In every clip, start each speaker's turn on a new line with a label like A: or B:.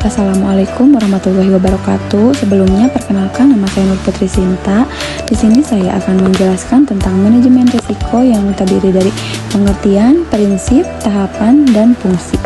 A: Assalamualaikum warahmatullahi wabarakatuh. Sebelumnya perkenalkan, nama saya Nur Putri Sinta. Di sini saya akan menjelaskan tentang manajemen risiko yang terdiri dari pengertian, prinsip, tahapan, dan fungsi.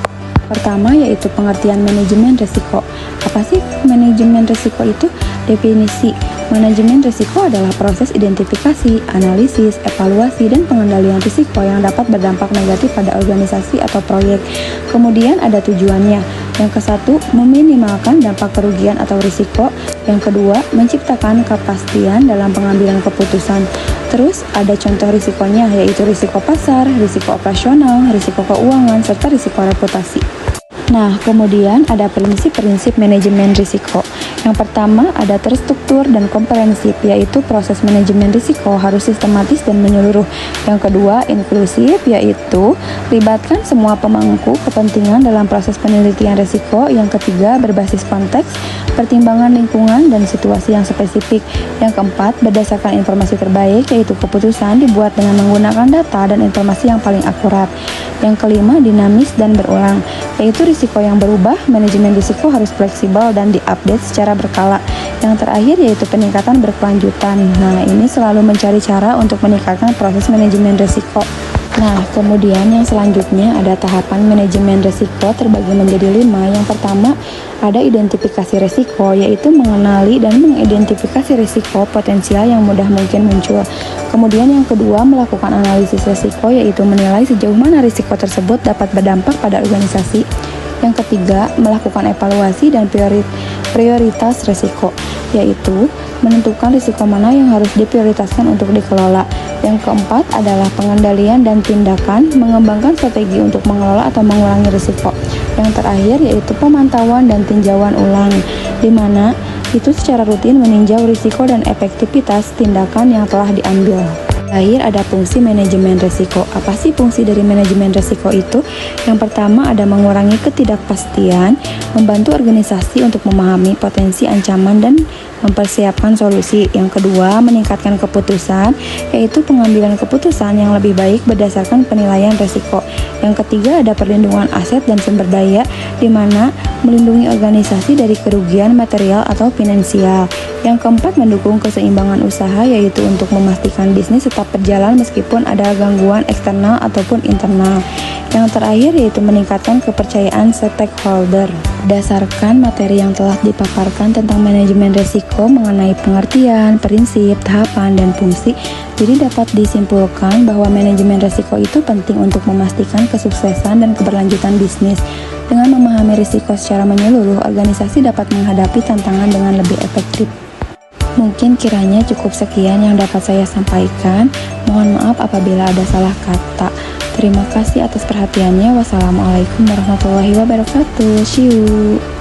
A: Pertama yaitu pengertian manajemen risiko. Apa sih manajemen risiko itu? Definisi manajemen risiko adalah proses identifikasi, analisis, evaluasi, dan pengendalian risiko yang dapat berdampak negatif pada organisasi atau proyek. Kemudian ada tujuannya. Yang ke-1, meminimalkan dampak kerugian atau risiko. Yang kedua, menciptakan kepastian dalam pengambilan keputusan. Terus ada contoh risikonya, yaitu risiko pasar, risiko operasional, risiko keuangan, serta risiko reputasi. Nah, kemudian ada prinsip-prinsip manajemen risiko. Yang pertama ada terstruktur dan komprehensif, yaitu proses manajemen risiko harus sistematis dan menyeluruh. Yang kedua inklusif, yaitu libatkan semua pemangku kepentingan dalam proses penelitian risiko. Yang ketiga berbasis konteks, pertimbangan lingkungan dan situasi yang spesifik. Yang keempat berdasarkan informasi terbaik, yaitu keputusan dibuat dengan menggunakan data dan informasi yang paling akurat. Yang kelima dinamis dan berulang, yaitu risiko yang berubah. Manajemen risiko harus fleksibel dan diupdate secara berkala. Yang terakhir yaitu peningkatan berkelanjutan. Nah, ini selalu mencari cara untuk meningkatkan proses manajemen risiko. Nah, kemudian yang selanjutnya ada tahapan manajemen risiko terbagi menjadi 5. Yang pertama ada identifikasi risiko, yaitu mengenali dan mengidentifikasi risiko potensial yang mudah mungkin muncul. Kemudian yang kedua melakukan analisis risiko, yaitu menilai sejauh mana risiko tersebut dapat berdampak pada organisasi. Yang ketiga melakukan evaluasi dan prioritas risiko, yaitu menentukan risiko mana yang harus diprioritaskan untuk dikelola. Yang keempat adalah pengendalian dan tindakan, mengembangkan strategi untuk mengelola atau mengurangi risiko. Yang terakhir yaitu pemantauan dan tinjauan ulang, di mana itu secara rutin meninjau risiko dan efektivitas tindakan yang telah diambil. Terakhir ada fungsi manajemen risiko. Apa sih fungsi dari manajemen risiko itu? Yang pertama ada mengurangi ketidakpastian, membantu organisasi untuk memahami potensi ancaman dan mempersiapkan solusi. Yang kedua meningkatkan keputusan, yaitu pengambilan keputusan yang lebih baik berdasarkan penilaian risiko. Yang ketiga ada perlindungan aset dan sumber daya, di mana melindungi organisasi dari kerugian material atau finansial. Yang keempat mendukung keseimbangan usaha, yaitu untuk memastikan bisnis tetap berjalan meskipun ada gangguan eksternal ataupun internal. Yang terakhir yaitu meningkatkan kepercayaan stakeholder. Berdasarkan materi yang telah dipaparkan tentang manajemen risiko mengenai pengertian, prinsip, tahapan, dan fungsi, jadi dapat disimpulkan bahwa manajemen risiko itu penting untuk memastikan kesuksesan dan keberlanjutan bisnis. Dengan memahami risiko secara menyeluruh, organisasi dapat menghadapi tantangan dengan lebih efektif. Mungkin kiranya cukup sekian yang dapat saya sampaikan. Mohon maaf apabila ada salah kata. Terima kasih atas perhatiannya. Wassalamualaikum warahmatullahi wabarakatuh. See you.